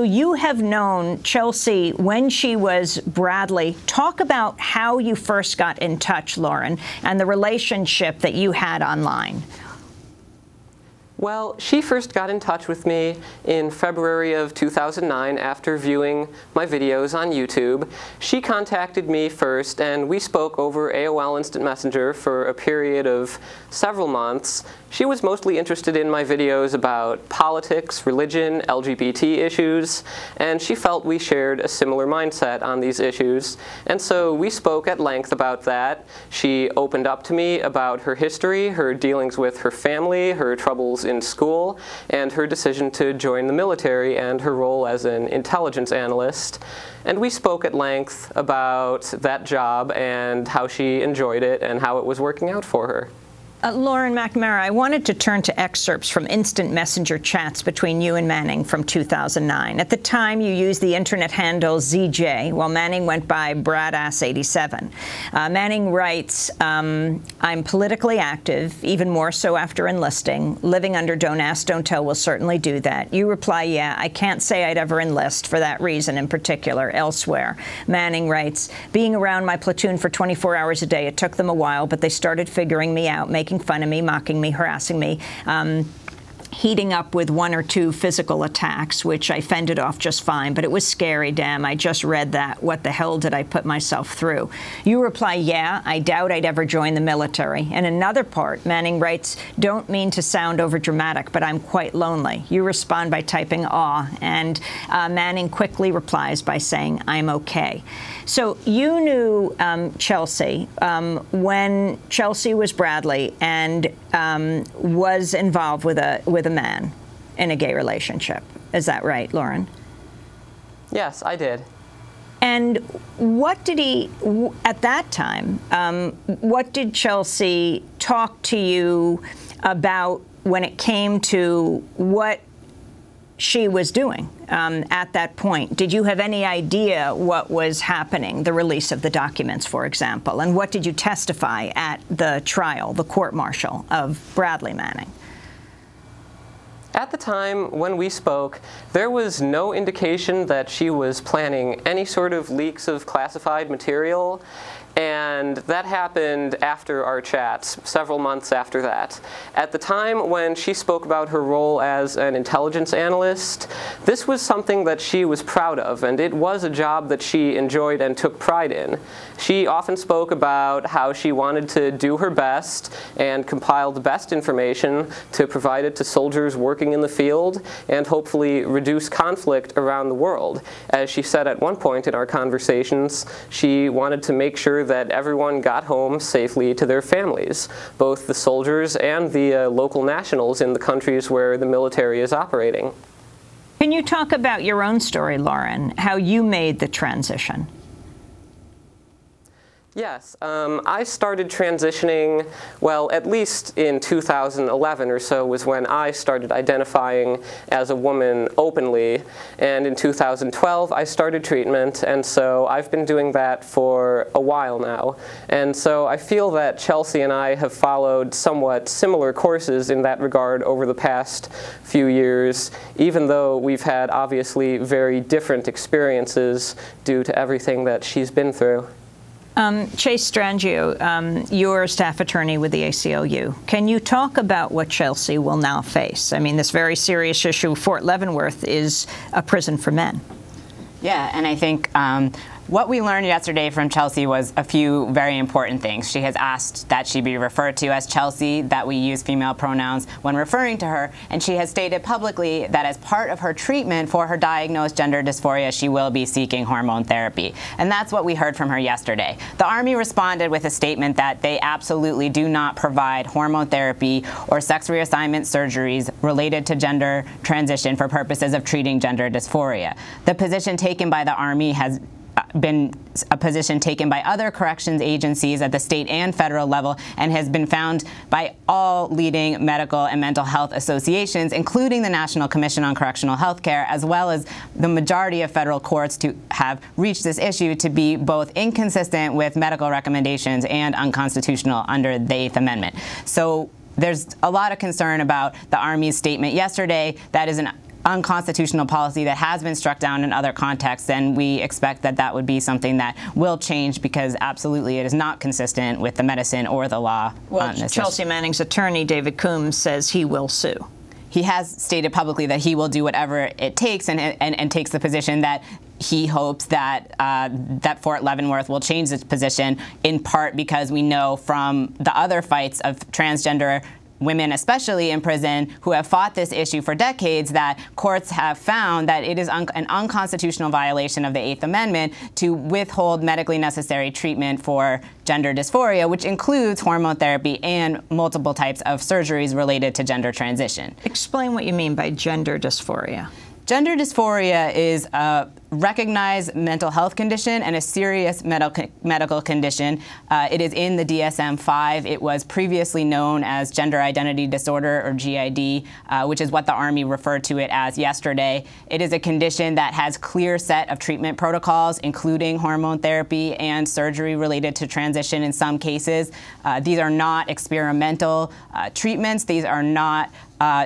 you have known Chelsea when she was Bradley. Talk about how you first got in touch, Lauren, and the relationship that you had online. Well, she first got in touch with me in February of 2009 after viewing my videos on YouTube. She contacted me first, and we spoke over AOL Instant Messenger for a period of several months. She was mostly interested in my videos about politics, religion, LGBT issues, and she felt we shared a similar mindset on these issues. And so we spoke at length about that. She opened up to me about her history, her dealings with her family, her troubles in school, and her decision to join the military and her role as an intelligence analyst. And we spoke at length about that job and how she enjoyed it and how it was working out for her. Lauren McNamara, I wanted to turn to excerpts from instant messenger chats between you and Manning from 2009. At the time, you used the internet handle ZJ, while Manning went by Bradass87. Manning writes, I'm politically active, even more so after enlisting. Living under Don't Ask, Don't Tell will certainly do that. You reply, yeah, I can't say I'd ever enlist for that reason in particular, elsewhere. Manning writes, being around my platoon for 24 hours a day, it took them a while, but they started figuring me out, making fun of me, mocking me, harassing me, heating up with 1 or 2 physical attacks, which I fended off just fine, but it was scary, damn. I just read that. What the hell did I put myself through? You reply, yeah, I doubt I'd ever join the military. And another part, Manning writes, don't mean to sound overdramatic, but I'm quite lonely. You respond by typing aw, and Manning quickly replies by saying, I'm okay. So you knew Chelsea when Chelsea was Bradley and was involved with a man in a gay relationship. Is that right, Lauren? Yes, I did. And what did he, at that time, what did Chelsea talk to you about when it came to what she was doing at that point? Did you have any idea what was happening, the release of the documents, for example? And what did you testify at the trial, the court-martial of Bradley Manning? At the time when we spoke, there was no indication that she was planning any sort of leaks of classified material, and that happened after our chats, several months after that. At the time when she spoke about her role as an intelligence analyst, this was something that she was proud of, and it was a job that she enjoyed and took pride in. She often spoke about how she wanted to do her best and compile the best information to provide it to soldiers working in the field and hopefully reduce conflict around the world. As she said at one point in our conversations, she wanted to make sure that everyone got home safely to their families, both the soldiers and the local nationals in the countries where the military is operating. Can you talk about your own story, Lauren, how you made the transition? Yes, I started transitioning, well, at least in 2011 or so was when I started identifying as a woman openly, and in 2012 I started treatment, and so I've been doing that for a while now. And so I feel that Chelsea and I have followed somewhat similar courses in that regard over the past few years, even though we've had obviously very different experiences due to everything that she's been through. Chase Strangio, you're a staff attorney with the ACLU. Can you talk about what Chelsea will now face? I mean, this very serious issue, Fort Leavenworth is a prison for men. Yeah, and I think what we learned yesterday from Chelsea was a few very important things. She has asked that she be referred to as Chelsea, that we use female pronouns when referring to her, and she has stated publicly that as part of her treatment for her diagnosed gender dysphoria, she will be seeking hormone therapy. And that's what we heard from her yesterday. The Army responded with a statement that they absolutely do not provide hormone therapy or sex reassignment surgeries related to gender transition for purposes of treating gender dysphoria. The position taken by the Army has been a position taken by other corrections agencies at the state and federal level and has been found by all leading medical and mental health associations, including the National Commission on Correctional Health Care, as well as the majority of federal courts to have reached this issue to be both inconsistent with medical recommendations and unconstitutional under the 8th Amendment. So there's a lot of concern about the Army's statement yesterday. That is unconstitutional policy that has been struck down in other contexts, then we expect that that would be something that will change, because absolutely it is not consistent with the medicine or the law. Well, Chelsea Manning's attorney, David Coombs, says he will sue. He has stated publicly that he will do whatever it takes, and takes the position that he hopes that that Fort Leavenworth will change its position, in part because we know from the other fights of transgender women, especially in prison, who have fought this issue for decades, that courts have found that it is an unconstitutional violation of the 8th Amendment to withhold medically necessary treatment for gender dysphoria, which includes hormone therapy and multiple types of surgeries related to gender transition. Explain what you mean by gender dysphoria. Gender dysphoria is a recognized mental health condition and a serious medical condition. It is in the DSM-5. It was previously known as gender identity disorder, or GID, which is what the Army referred to it as yesterday. It is a condition that has clear set of treatment protocols, including hormone therapy and surgery related to transition in some cases. These are not experimental treatments. These are not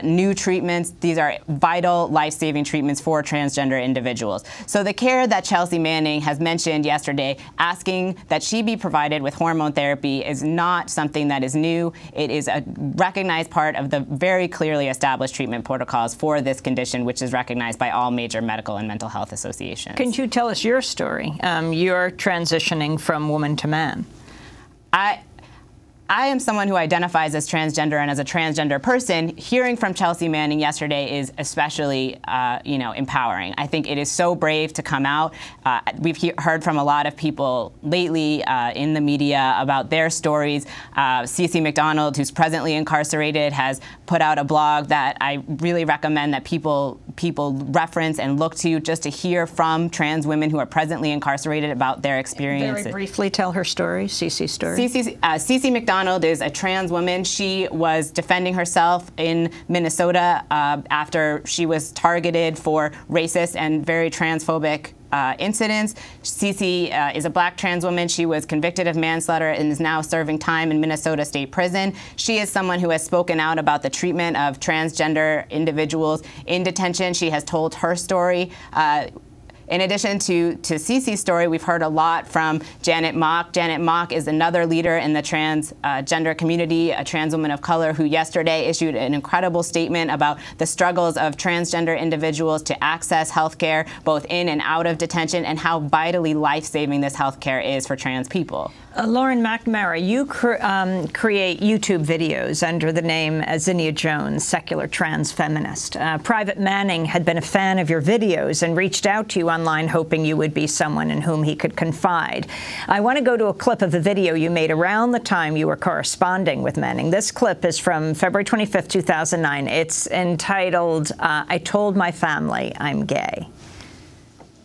new treatments. These are vital, life-saving treatments for transgender individuals. So the care that Chelsea Manning has mentioned yesterday, asking that she be provided with hormone therapy, is not something that is new. It is a recognized part of the very clearly established treatment protocols for this condition, which is recognized by all major medical and mental health associations. Can you tell us your story? You're transitioning from woman to man. I am someone who identifies as transgender, and as a transgender person, hearing from Chelsea Manning yesterday is especially, empowering. I think it is so brave to come out. We've heard from a lot of people lately in the media about their stories. Cece McDonald, who's presently incarcerated, has put out a blog that I really recommend that people reference and look to, just to hear from trans women who are presently incarcerated about their experiences. Very briefly tell her story, Cece's story. Cece McDonald is a trans woman. She was defending herself in Minnesota after she was targeted for racist and very transphobic incidents. Cece is a black trans woman. She was convicted of manslaughter and is now serving time in Minnesota State Prison. She is someone who has spoken out about the treatment of transgender individuals in detention. She has told her story. In addition to Cece's story, we've heard a lot from Janet Mock. Janet Mock is another leader in the transgender community, a trans woman of color who yesterday issued an incredible statement about the struggles of transgender individuals to access health care, both in and out of detention, and how vitally life-saving this health care is for trans people. Lauren McNamara, you create YouTube videos under the name Zinnia Jones, secular trans feminist. Private Manning had been a fan of your videos and reached out to you online hoping you would be someone in whom he could confide. I want to go to a clip of the video you made around the time you were corresponding with Manning. This clip is from February 25th, 2009. It's entitled, I Told My Family I'm Gay.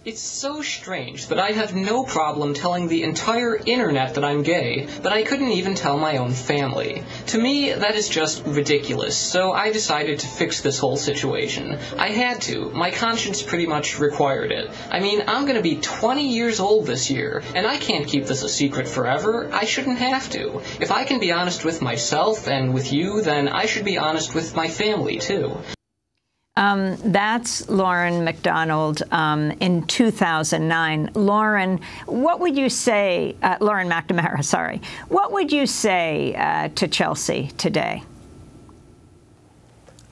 It's so strange that I have no problem telling the entire internet that I'm gay, but I couldn't even tell my own family. To me, that is just ridiculous, so I decided to fix this whole situation. I had to. My conscience pretty much required it. I mean, I'm gonna be 20 years old this year, and I can't keep this a secret forever. I shouldn't have to. If I can be honest with myself and with you, then I should be honest with my family, too. That's Lauren McDonald in 2009. Lauren, what would you say, Lauren McNamara, sorry, what would you say to Chelsea today?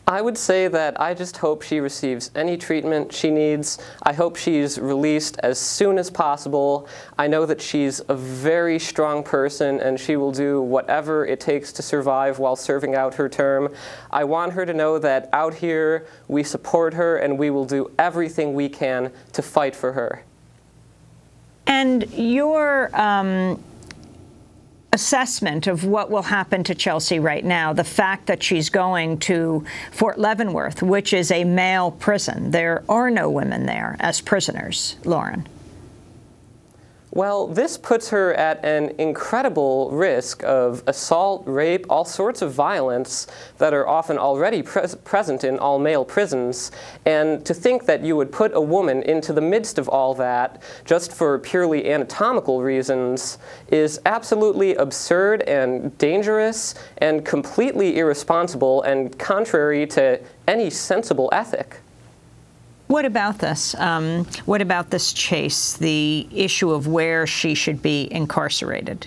I would say that I just hope she receives any treatment she needs. I hope she's released as soon as possible. I know that she's a very strong person and she will do whatever it takes to survive while serving out her term. I want her to know that out here we support her and we will do everything we can to fight for her. And your assessment of what will happen to Chelsea right now, the fact that she's going to Fort Leavenworth, which is a male prison. There are no women there as prisoners, Lauren. Well, this puts her at an incredible risk of assault, rape, all sorts of violence that are often already present in all male prisons. And to think that you would put a woman into the midst of all that just for purely anatomical reasons is absolutely absurd and dangerous and completely irresponsible and contrary to any sensible ethic. What about this? What about this, Chase, the issue of where she should be incarcerated?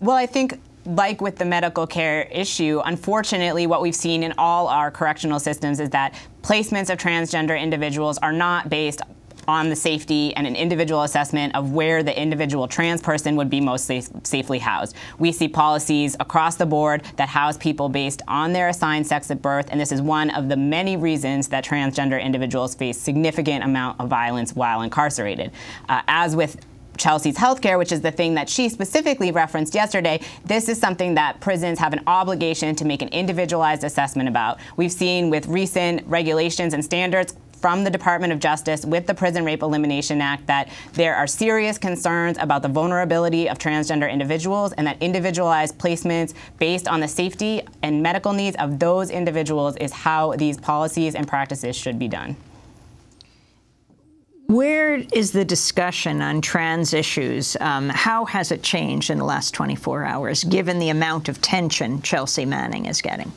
Well, I think, like with the medical care issue, unfortunately, what we've seen in all our correctional systems is that placements of transgender individuals are not based on the safety and an individual assessment of where the individual trans person would be most safely housed. We see policies across the board that house people based on their assigned sex at birth, and this is one of the many reasons that transgender individuals face significant amount of violence while incarcerated. As with Chelsea's healthcare, which is the thing that she specifically referenced yesterday, this is something that prisons have an obligation to make an individualized assessment about. We've seen with recent regulations and standards from the Department of Justice with the Prison Rape Elimination Act that there are serious concerns about the vulnerability of transgender individuals, and that individualized placements based on the safety and medical needs of those individuals is how these policies and practices should be done. Where is the discussion on trans issues? How has it changed in the last 24 hours, given the amount of tension Chelsea Manning is getting?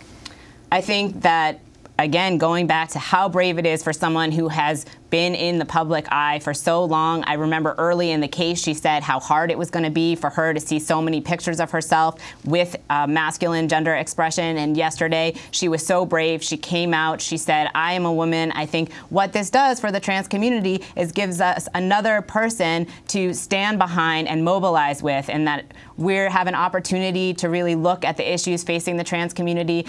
I think that, again, going back to how brave it is for someone who has been in the public eye for so long. I remember early in the case, she said how hard it was going to be for her to see so many pictures of herself with masculine gender expression. And yesterday, she was so brave. She came out. She said, I am a woman. I think what this does for the trans community is gives us another person to stand behind and mobilize with, and that we have an opportunity to really look at the issues facing the trans community,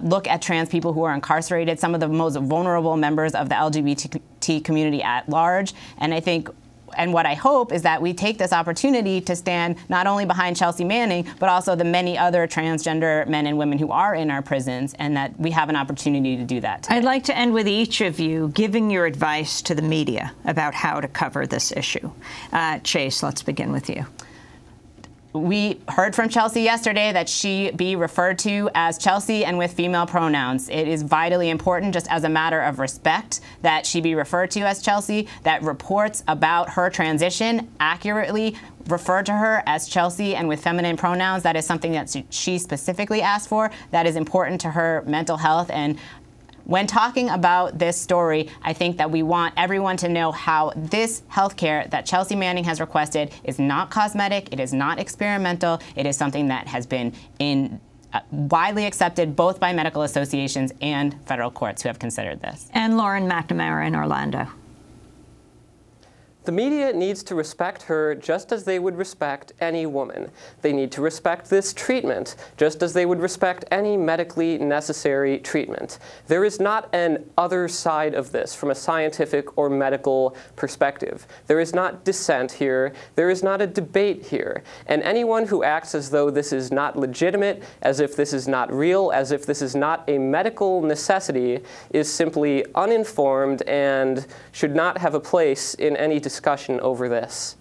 look at trans people who are incarcerated, some of the most vulnerable members of the LGBT community at large. And I think, and what I hope is that we take this opportunity to stand not only behind Chelsea Manning, but also the many other transgender men and women who are in our prisons, and that we have an opportunity to do that today. I'd like to end with each of you giving your advice to the media about how to cover this issue. Chase, let's begin with you. We heard from Chelsea yesterday that she be referred to as Chelsea and with female pronouns. It is vitally important, just as a matter of respect, that she be referred to as Chelsea, that reports about her transition accurately refer to her as Chelsea and with feminine pronouns. That is something that she specifically asked for. That is important to her mental health. And when talking about this story, I think that we want everyone to know how this healthcare that Chelsea Manning has requested is not cosmetic, it is not experimental, it is something that has been widely accepted both by medical associations and federal courts who have considered this. And Lauren McNamara in Orlando. The media needs to respect her just as they would respect any woman. They need to respect this treatment just as they would respect any medically necessary treatment. There is not an other side of this from a scientific or medical perspective. There is not dissent here. There is not a debate here. And anyone who acts as though this is not legitimate, as if this is not real, as if this is not a medical necessity, is simply uninformed and should not have a place in any discussion over this.